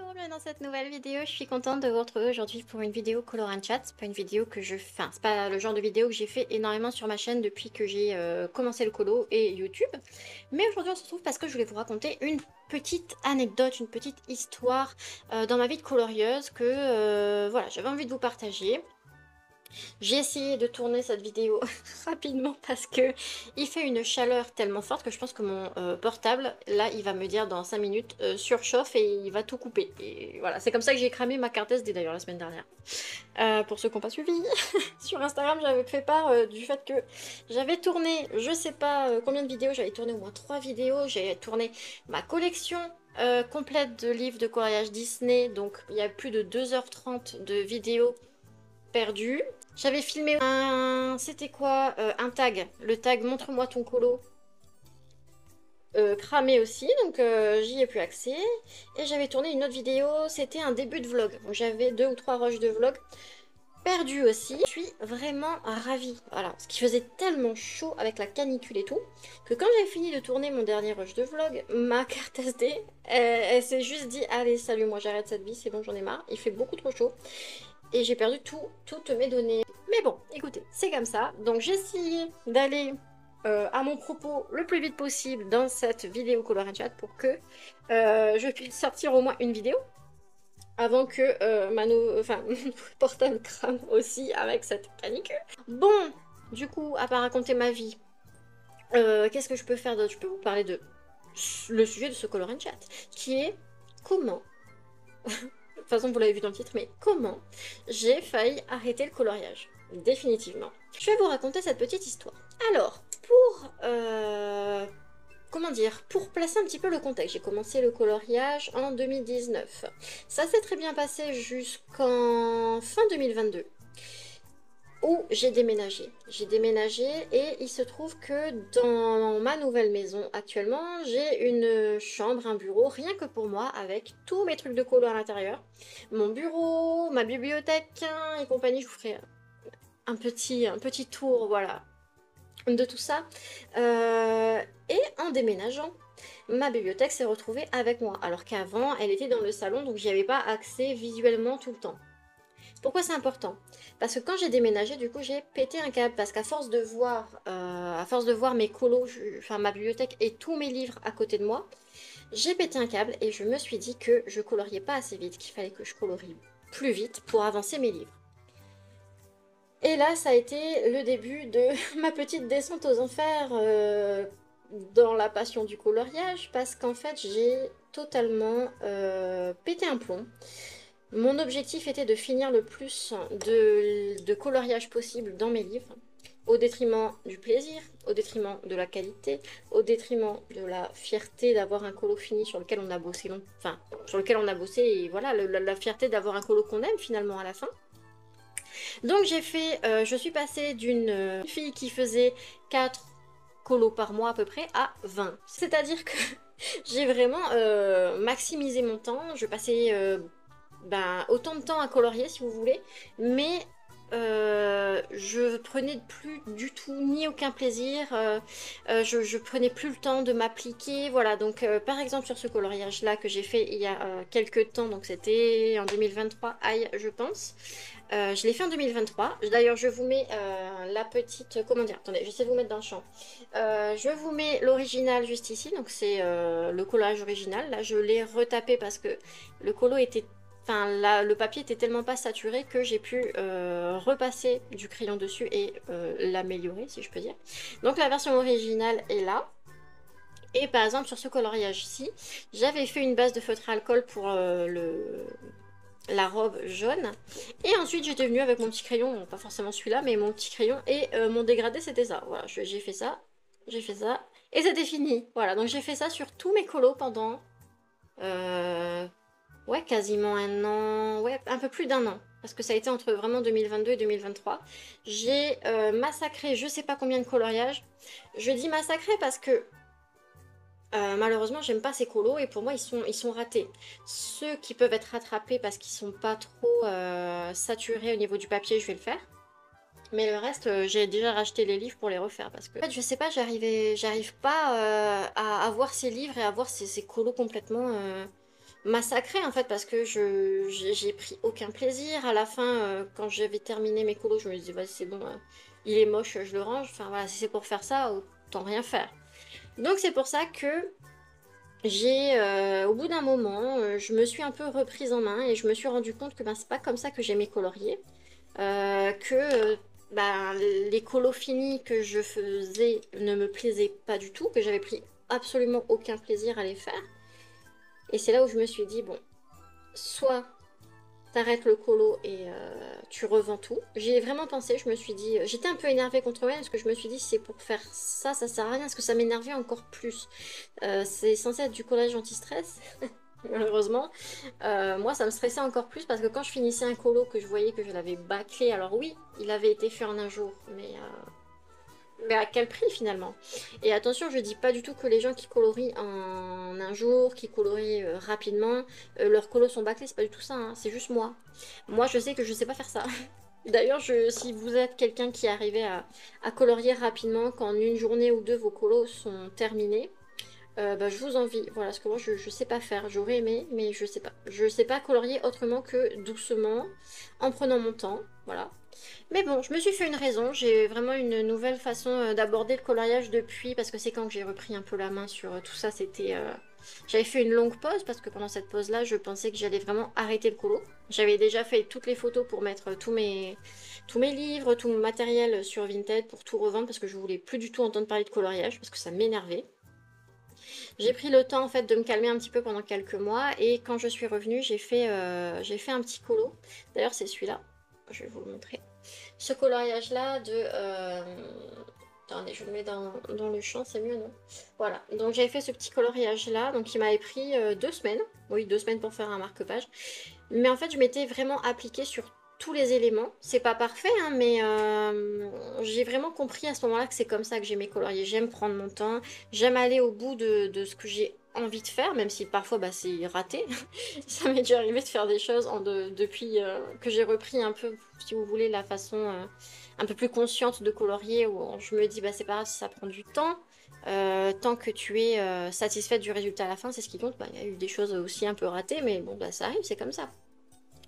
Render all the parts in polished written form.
Bonjour, bienvenue dans cette nouvelle vidéo. Je suis contente de vous retrouver aujourd'hui pour une vidéo Color and Chat. C'est pas une vidéo que je fais, c'est pas le genre de vidéo que j'ai fait énormément sur ma chaîne depuis que j'ai commencé le colo et YouTube. Mais aujourd'hui on se retrouve parce que je voulais vous raconter une petite anecdote, une petite histoire dans ma vie de colorieuse que voilà, j'avais envie de vous partager. J'ai essayé de tourner cette vidéo rapidement parce que il fait une chaleur tellement forte que je pense que mon portable, là, il va me dire dans 5 minutes surchauffe et il va tout couper. Et voilà, c'est comme ça que j'ai cramé ma carte SD d'ailleurs la semaine dernière. Pour ceux qui n'ont pas suivi, sur Instagram, j'avais fait part du fait que j'avais tourné, je sais pas combien de vidéos, j'avais tourné au moins 3 vidéos, j'ai tourné ma collection complète de livres de coloriage Disney, donc il y a plus de 2h30 de vidéos perdues. J'avais filmé un... C'était quoi un tag. Le tag montre-moi ton colo. Cramé aussi, donc j'y ai plus accès. Et j'avais tourné une autre vidéo, c'était un début de vlog. Donc j'avais 2 ou 3 rushs de vlog perdus aussi. Je suis vraiment ravie. Voilà, parce qu'il faisait tellement chaud avec la canicule et tout, que quand j'ai fini de tourner mon dernier rush de vlog, ma carte SD, elle s'est juste dit, allez salut, moi j'arrête cette vie, c'est bon, j'en ai marre. Il fait beaucoup trop chaud. Et j'ai perdu toutes mes données. Mais bon, écoutez, c'est comme ça. Donc j'ai essayé d'aller à mon propos le plus vite possible dans cette vidéo Color and Chat pour que je puisse sortir au moins une vidéo avant que mon portable crame aussi avec cette canicule. Bon, du coup, à part raconter ma vie, qu'est-ce que je peux faire d'autre? Je peux vous parler de le sujet de ce Color and Chat, qui est comment... De toute façon, vous l'avez vu dans le titre, mais comment j'ai failli arrêter le coloriage. Définitivement. Je vais vous raconter cette petite histoire. Alors, comment dire, pour placer un petit peu le contexte, j'ai commencé le coloriage en 2019. Ça s'est très bien passé jusqu'en fin 2022. Où j'ai déménagé. J'ai déménagé et il se trouve que dans ma nouvelle maison actuellement, j'ai une chambre, un bureau, rien que pour moi, avec tous mes trucs de colo à l'intérieur. Mon bureau, ma bibliothèque et compagnie, je vous ferai un petit tour, voilà, de tout ça. Et en déménageant, ma bibliothèque s'est retrouvée avec moi, alors qu'avant, elle était dans le salon, donc j'y avais pas accès visuellement tout le temps. Pourquoi c'est important? Parce que quand j'ai déménagé, du coup, j'ai pété un câble. Parce qu'à force de voir mes colos, enfin ma bibliothèque et tous mes livres à côté de moi, j'ai pété un câble et je me suis dit que je coloriais pas assez vite, qu'il fallait que je colorie plus vite pour avancer mes livres. Et là, ça a été le début de ma petite descente aux enfers dans la passion du coloriage, parce qu'en fait, j'ai totalement pété un plomb. Mon objectif était de finir le plus de coloriage possible dans mes livres, au détriment du plaisir, au détriment de la qualité, au détriment de la fierté d'avoir un colo fini sur lequel on a bossé enfin, sur lequel on a bossé, et voilà, la fierté d'avoir un colo qu'on aime finalement à la fin. Donc j'ai fait, je suis passée d'une fille qui faisait 4 colos par mois à peu près à 20. C'est-à-dire que j'ai vraiment maximisé mon temps, je passais autant de temps à colorier si vous voulez, mais je prenais plus du tout ni aucun plaisir, je prenais plus le temps de m'appliquer, voilà. Donc par exemple sur ce coloriage là que j'ai fait il y a quelques temps, donc c'était en 2023, aïe je pense, je l'ai fait en 2023. D'ailleurs je vous mets la petite, comment dire, attendez, j'essaie de vous mettre dans le champ. Je vous mets l'original juste ici, donc c'est le collage original. Là je l'ai retapé parce que le colo était... Enfin, là, le papier était tellement pas saturé que j'ai pu repasser du crayon dessus et l'améliorer, si je peux dire. Donc la version originale est là. Et par exemple, sur ce coloriage-ci, j'avais fait une base de feutre alcool pour la robe jaune. Et ensuite, j'étais venue avec mon petit crayon, bon, pas forcément celui-là, mais mon petit crayon. Et mon dégradé, c'était ça. Voilà, j'ai fait ça, et c'était fini. Voilà, donc j'ai fait ça sur tous mes colos pendant... ouais, quasiment un an, ouais, un peu plus d'un an, parce que ça a été entre vraiment 2022 et 2023. J'ai massacré je sais pas combien de coloriages. Je dis massacré parce que malheureusement j'aime pas ces colos et pour moi ils sont ratés. Ceux qui peuvent être rattrapés parce qu'ils sont pas trop saturés au niveau du papier, je vais le faire. Mais le reste, j'ai déjà racheté les livres pour les refaire parce que en fait, je sais pas, j'arrive pas à avoir ces livres et à avoir ces colos complètement massacrée en fait parce que j'ai pris aucun plaisir. À la fin, quand j'avais terminé mes colos, je me disais, bah, c'est bon, il est moche, je le range. Enfin voilà, si c'est pour faire ça, autant rien faire. Donc c'est pour ça que au bout d'un moment, je me suis un peu reprise en main et je me suis rendu compte que ben, c'est pas comme ça que j'aimais colorier. Que ben, les colos finis que je faisais ne me plaisaient pas du tout, que j'avais pris absolument aucun plaisir à les faire. Et c'est là où je me suis dit, bon, soit t'arrêtes le colo et tu revends tout. J'y ai vraiment pensé, je me suis dit, j'étais un peu énervée contre moi parce que je me suis dit, c'est pour faire ça, ça sert à rien, parce que ça m'énervait encore plus. C'est censé être du collage anti-stress. Malheureusement, moi ça me stressait encore plus parce que quand je finissais un colo que je voyais que je l'avais bâclé, alors oui, il avait été fait en un jour, mais à quel prix finalement? Et attention, je dis pas du tout que les gens qui colorient en un jour, qui colorient rapidement, leurs colos sont bâclés, c'est pas du tout ça, hein, c'est juste moi. Moi je sais que je sais pas faire ça. D'ailleurs, si vous êtes quelqu'un qui arrivait à colorier rapidement, qu'en une journée ou deux vos colos sont terminés, bah, je vous envie. Voilà, parce que moi je sais pas faire. J'aurais aimé, mais je sais pas. Je sais pas colorier autrement que doucement, en prenant mon temps. Voilà. Mais bon, je me suis fait une raison. J'ai vraiment une nouvelle façon d'aborder le coloriage depuis, parce que c'est quand que j'ai repris un peu la main sur tout ça. J'avais fait une longue pause parce que pendant cette pause-là, je pensais que j'allais vraiment arrêter le colo. J'avais déjà fait toutes les photos pour mettre tous mes livres, tout mon matériel sur Vinted pour tout revendre parce que je voulais plus du tout entendre parler de coloriage parce que ça m'énervait. J'ai pris le temps en fait de me calmer un petit peu pendant quelques mois et quand je suis revenue, j'ai fait un petit colo. D'ailleurs, c'est celui-là. Je vais vous le montrer. Ce coloriage-là de... Attendez, je le mets dans le champ, c'est mieux, non? Voilà, donc j'avais fait ce petit coloriage-là, donc il m'avait pris 2 semaines. Oui, 2 semaines pour faire un marque-page. Mais en fait, je m'étais vraiment appliquée sur tous les éléments. C'est pas parfait, hein, mais j'ai vraiment compris à ce moment-là que c'est comme ça que j'aimais colorier. J'aime prendre mon temps, j'aime aller au bout de ce que j'ai envie de faire, même si parfois bah, c'est raté. Ça m'est déjà arrivé de faire des choses depuis que j'ai repris un peu, si vous voulez, la façon un peu plus consciente de colorier, où je me dis, bah, c'est pas grave si ça prend du temps. Tant que tu es satisfaite du résultat à la fin, c'est ce qui compte. Bah, il y a eu des choses aussi un peu ratées, mais bon, bah, ça arrive, c'est comme ça.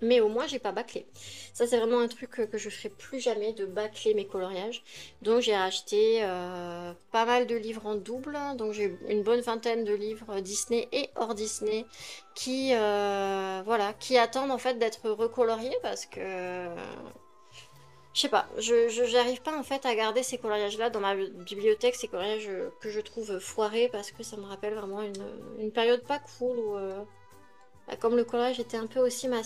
Mais au moins, j'ai pas bâclé. Ça, c'est vraiment un truc que je ferai plus jamais, de bâcler mes coloriages. Donc, j'ai acheté pas mal de livres en double. Donc, j'ai une bonne vingtaine de livres Disney et hors Disney voilà, qui attendent en fait d'être recoloriés parce que je sais pas, j'arrive pas en fait à garder ces coloriages-là dans ma bibliothèque, ces coloriages que je trouve foirés parce que ça me rappelle vraiment une période pas cool où bah, comme le coloriage était un peu aussi mon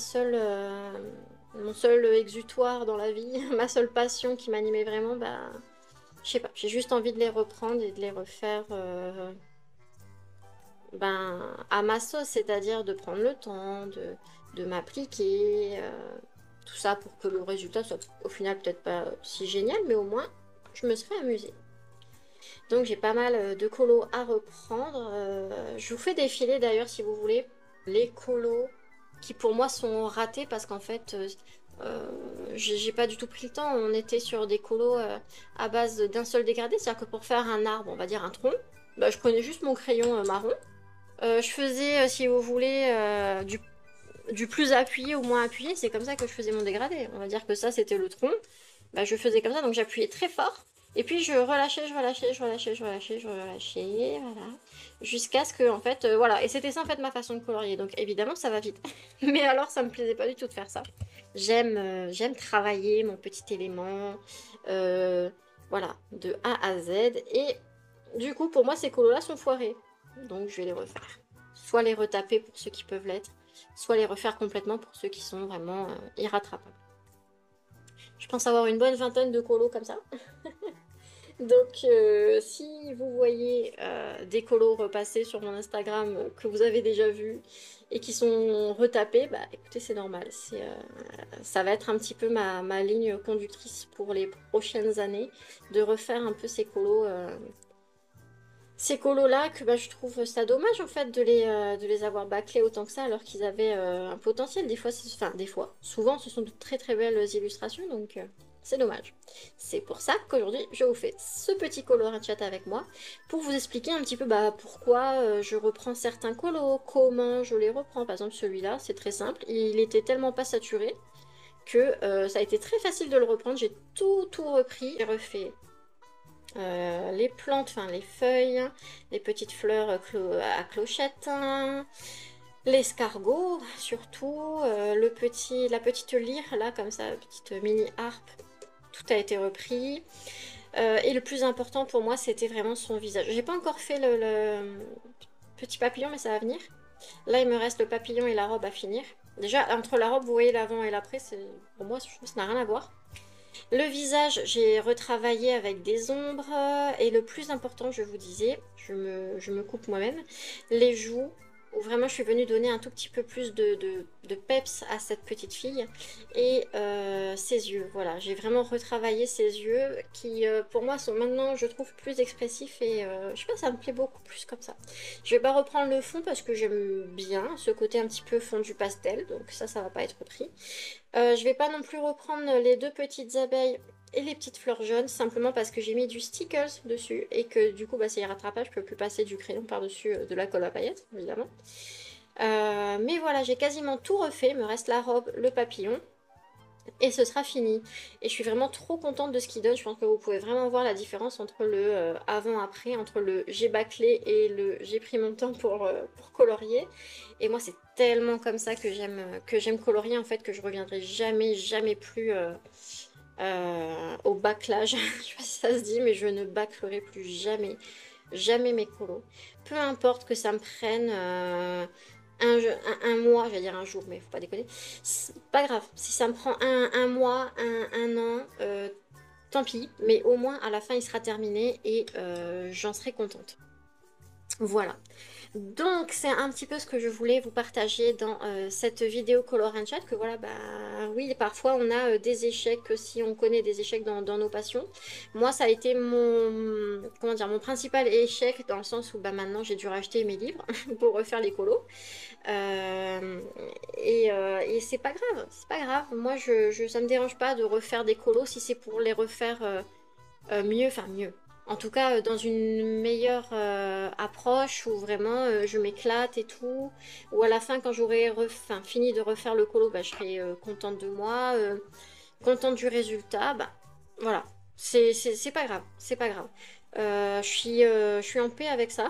seul exutoire dans la vie, ma seule passion qui m'animait vraiment, bah, je sais pas, j'ai juste envie de les reprendre et de les refaire ben, à ma sauce, c'est-à-dire de prendre le temps, de m'appliquer, tout ça pour que le résultat soit au final peut-être pas si génial, mais au moins je me serais amusée. Donc j'ai pas mal de colos à reprendre. Je vous fais défiler d'ailleurs si vous voulez les colos qui pour moi sont ratés parce qu'en fait j'ai pas du tout pris le temps. On était sur des colos à base d'un seul dégradé, c'est-à-dire que pour faire un arbre, on va dire un tronc, bah, je prenais juste mon crayon marron. Je faisais, si vous voulez, du plus appuyé au moins appuyé, c'est comme ça que je faisais mon dégradé. On va dire que ça c'était le tronc. Bah, je faisais comme ça, donc j'appuyais très fort. Et puis je relâchais, je relâchais, je relâchais, je relâchais, je relâchais, voilà. Jusqu'à ce que, en fait, voilà. Et c'était ça, en fait, ma façon de colorier. Donc évidemment, ça va vite. Mais alors, ça me plaisait pas du tout de faire ça. J'aime travailler mon petit élément, euh, voilà, de A à Z. Et du coup, pour moi, ces colos-là sont foirés. Donc je vais les refaire. Soit les retaper pour ceux qui peuvent l'être, soit les refaire complètement pour ceux qui sont vraiment irrattrapables. Je pense avoir une bonne vingtaine de colos comme ça. Donc, si vous voyez des colos repasser sur mon Instagram que vous avez déjà vus et qui sont retapés, bah écoutez, c'est normal. Ça va être un petit peu ma ligne conductrice pour les prochaines années, de refaire un peu ces colos-là, que bah, je trouve ça dommage en fait de les avoir bâclés autant que ça, alors qu'ils avaient un potentiel. Des fois, enfin des fois, souvent, ce sont de très très belles illustrations, donc c'est dommage. C'est pour ça qu'aujourd'hui, je vous fais ce petit coloring chat avec moi, pour vous expliquer un petit peu pourquoi je reprends certains colos, comment je les reprends. Par exemple, celui-là, c'est très simple, il était tellement pas saturé que ça a été très facile de le reprendre. J'ai tout repris, j'ai refait les plantes, enfin les feuilles, les petites fleurs à clochettes, hein, l'escargot surtout, la petite lyre là comme ça, petite mini harpe, tout a été repris. Et le plus important pour moi c'était vraiment son visage. J'ai pas encore fait le petit papillon mais ça va venir. Là il me reste le papillon et la robe à finir. Déjà entre la robe vous voyez l'avant et l'après, pour moi je trouve que ça n'a rien à voir. Le visage, j'ai retravaillé avec des ombres. Et le plus important, je vous disais, je me coupe moi-même, les joues, où vraiment je suis venue donner un tout petit peu plus de peps à cette petite fille. Et ses yeux, voilà, j'ai vraiment retravaillé ses yeux qui, pour moi, sont maintenant, je trouve, plus expressifs. Et je sais pas, ça me plaît beaucoup plus comme ça. Je vais pas reprendre le fond parce que j'aime bien ce côté un petit peu fondu pastel. Donc ça va pas être repris. Je vais pas non plus reprendre les deux petites abeilles et les petites fleurs jaunes, simplement parce que j'ai mis du stickers dessus et que du coup c'est rattrapage, je peux plus passer du crayon par-dessus de la colle à paillettes, évidemment. Mais voilà, j'ai quasiment tout refait, il me reste la robe, le papillon. Et ce sera fini. Et je suis vraiment trop contente de ce qu'il donne. Je pense que vous pouvez vraiment voir la différence entre le avant-après, entre le j'ai bâclé et le j'ai pris mon temps pour colorier. Et moi, c'est tellement comme ça que j'aime colorier, en fait, que je reviendrai jamais plus au bâclage. Je sais pas si ça se dit, mais je ne bâclerai plus jamais mes colos. Peu importe que ça me prenne un mois, j'allais dire un jour, mais faut pas déconner. C'est pas grave, si ça me prend un mois, un an, tant pis. Mais au moins, à la fin, il sera terminé et j'en serai contente. Voilà. Donc c'est un petit peu ce que je voulais vous partager dans cette vidéo Color and Chat, que voilà, oui, parfois on a des échecs, si on connaît des échecs dans nos passions. Moi ça a été comment dire, mon principal échec, dans le sens où maintenant j'ai dû racheter mes livres pour refaire les colos. Et c'est pas grave, c'est pas grave. Moi ça me dérange pas de refaire des colos si c'est pour les refaire mieux, enfin mieux. En tout cas, dans une meilleure approche où vraiment je m'éclate et tout. Ou à la fin, quand j'aurai fini de refaire le colo, je serai contente de moi, contente du résultat. Voilà, c'est pas grave, c'est pas grave. Je suis en paix avec ça.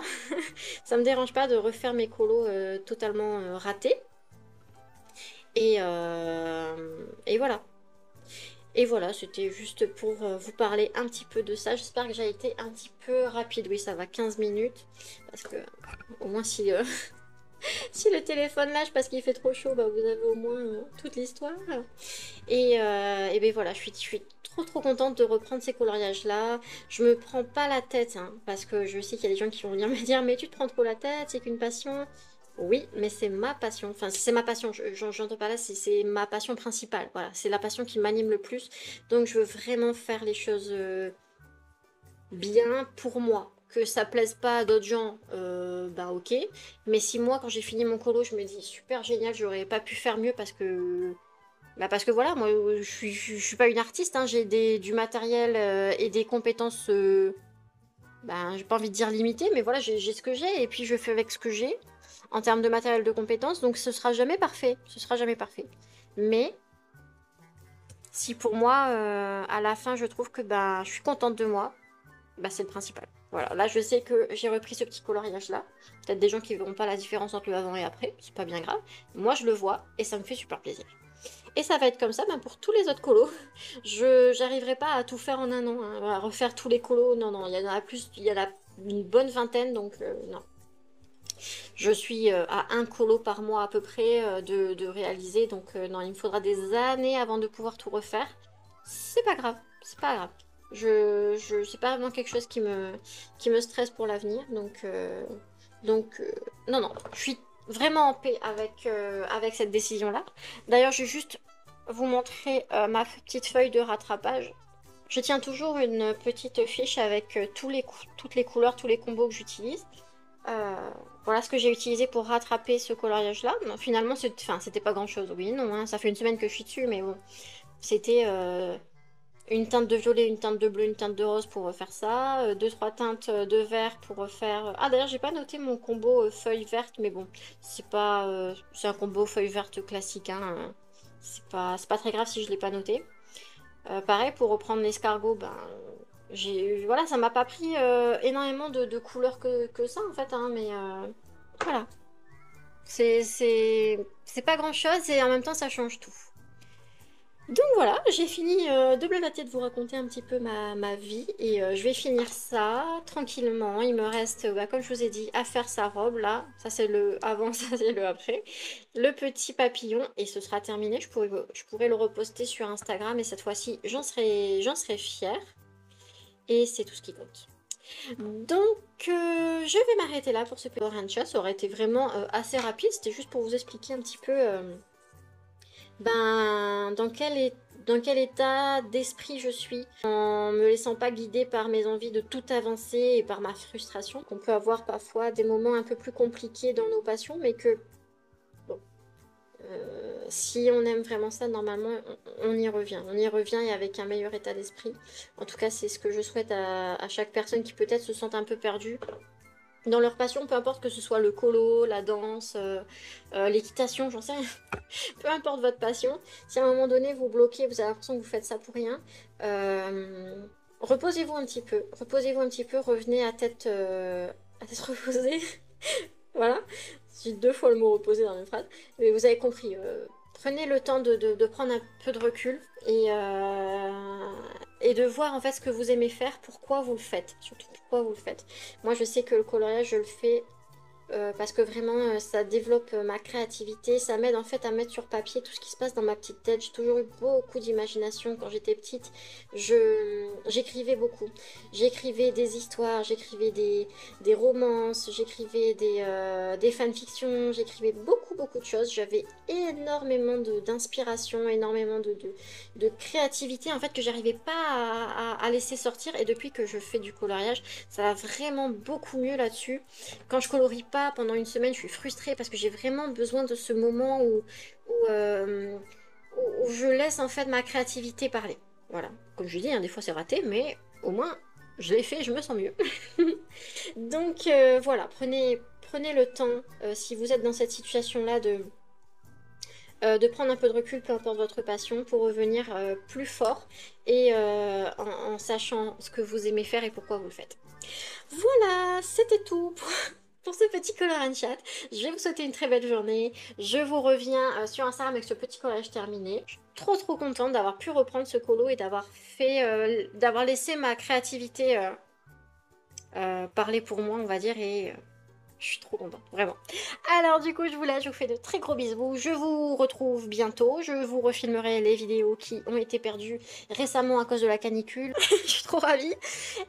Ça me dérange pas de refaire mes colos totalement ratés. Et voilà. Et voilà, c'était juste pour vous parler un petit peu de ça. J'espère que j'ai été un petit peu rapide. Oui, ça va 15 minutes. Parce que, au moins, si, si le téléphone lâche parce qu'il fait trop chaud, vous avez au moins toute l'histoire. Et ben voilà, je suis trop contente de reprendre ces coloriages-là. Je me prends pas la tête, hein, parce que je sais qu'il y a des gens qui vont venir me dire « Mais tu te prends trop la tête, c'est qu'une passion ». Oui, mais c'est ma passion. Enfin, c'est ma passion. J'entends pas là, c'est ma passion principale. Voilà, c'est la passion qui m'anime le plus. Donc, je veux vraiment faire les choses bien pour moi. Que ça plaise pas à d'autres gens, ok. Mais si moi, quand j'ai fini mon colo, je me dis super génial, j'aurais pas pu faire mieux parce que voilà, moi, je suis pas une artiste. Hein, j'ai du matériel et des compétences. J'ai pas envie de dire limitées, mais voilà, j'ai ce que j'ai et puis je fais avec ce que j'ai en termes de matériel de compétences, donc ce sera jamais parfait, mais si pour moi à la fin je trouve que je suis contente de moi, c'est le principal. Voilà, là je sais que j'ai repris ce petit coloriage là, peut-être des gens qui verront pas la différence entre le avant et après, c'est pas bien grave, moi je le vois et ça me fait super plaisir. Et ça va être comme ça pour tous les autres colos. Je n'arriverai pas à tout faire en un an, hein, à refaire tous les colos. Non, il y en a plus, il y en a une bonne vingtaine, donc non. Je suis à un colo par mois à peu près de réaliser, donc non, il me faudra des années avant de pouvoir tout refaire. C'est pas grave, c'est pas grave. C'est pas vraiment quelque chose qui me stresse pour l'avenir, donc non, je suis vraiment en paix avec cette décision-là. D'ailleurs, je vais juste vous montrer ma petite feuille de rattrapage. Je tiens toujours une petite fiche avec toutes les couleurs, tous les combos que j'utilise. Voilà ce que j'ai utilisé pour rattraper ce coloriage-là. Finalement, c'était pas grand-chose, oui, non, hein, ça fait une semaine que je suis dessus, mais bon, c'était une teinte de violet, une teinte de bleu, une teinte de rose pour refaire ça. Deux, trois teintes de vert pour refaire... Ah d'ailleurs, j'ai pas noté mon combo feuille verte, mais bon, c'est pas... c'est un combo feuille verte classique, hein. C'est pas très grave si je l'ai pas noté. Pareil, pour reprendre l'escargot, ben... Voilà, ça m'a pas pris énormément de couleurs que ça, en fait, hein, mais... voilà. C'est pas grand chose et en même temps ça change tout. Donc voilà, j'ai fini de blablater, de vous raconter un petit peu ma vie et je vais finir ça tranquillement. Il me reste, bah, comme je vous ai dit, à faire sa robe là. Ça c'est le avant, ça c'est le après. Le petit papillon et ce sera terminé. Je pourrais le reposter sur Instagram et cette fois-ci j'en serai fière. Et c'est tout ce qui compte. Donc, je vais m'arrêter là pour ce petit chat. Ça aurait été vraiment assez rapide. C'était juste pour vous expliquer un petit peu ben, dans quel état d'esprit je suis. En me laissant pas guider par mes envies de tout avancer et par ma frustration. On peut avoir parfois des moments un peu plus compliqués dans nos passions, mais que si on aime vraiment ça, normalement, on y revient. On y revient et avec un meilleur état d'esprit. En tout cas, c'est ce que je souhaite à chaque personne qui peut-être se sent un peu perdue dans leur passion, peu importe que ce soit le colo, la danse, l'équitation, j'en sais rien. Peu importe votre passion. Si à un moment donné, vous bloquez, vous avez l'impression que vous faites ça pour rien, reposez-vous un petit peu. Reposez-vous un petit peu, revenez à tête reposée. Voilà. J'ai deux fois le mot reposer dans la même phrase. Mais vous avez compris. Prenez le temps de prendre un peu de recul et de voir en fait ce que vous aimez faire, pourquoi vous le faites. Surtout pourquoi vous le faites. Moi je sais que le coloriage je le fais parce que vraiment ça développe ma créativité, ça m'aide en fait à mettre sur papier tout ce qui se passe dans ma petite tête. J'ai toujours eu beaucoup d'imagination quand j'étais petite. J'écrivais beaucoup. J'écrivais des histoires, j'écrivais des romances, j'écrivais des fanfictions, j'écrivais beaucoup de choses. J'avais énormément d'inspiration, énormément de créativité en fait que j'arrivais pas à laisser sortir. Et depuis que je fais du coloriage, ça va vraiment beaucoup mieux là-dessus. Quand je colorie pas pendant une semaine, je suis frustrée parce que j'ai vraiment besoin de ce moment où je laisse en fait ma créativité parler. Voilà, comme je dis, hein, des fois c'est raté, mais au moins je l'ai fait, je me sens mieux. Donc voilà, prenez le temps, si vous êtes dans cette situation-là, de prendre un peu de recul, peu importe votre passion, pour revenir plus fort et en sachant ce que vous aimez faire et pourquoi vous le faites. Voilà, c'était tout pour ce petit color and chat. Je vais vous souhaiter une très belle journée. Je vous reviens sur Instagram avec ce petit collage terminé. Je suis trop contente d'avoir pu reprendre ce colo et d'avoir laissé ma créativité parler pour moi, on va dire, et je suis trop contente, vraiment. Alors du coup, je vous laisse, je vous fais de très gros bisous. Je vous retrouve bientôt. Je vous refilmerai les vidéos qui ont été perdues récemment à cause de la canicule. Je suis trop ravie.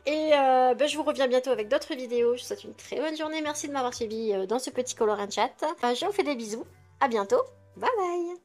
Et je vous reviens bientôt avec d'autres vidéos. Je vous souhaite une très bonne journée. Merci de m'avoir suivi dans ce petit color and chat. Je vous fais des bisous. À bientôt. Bye bye.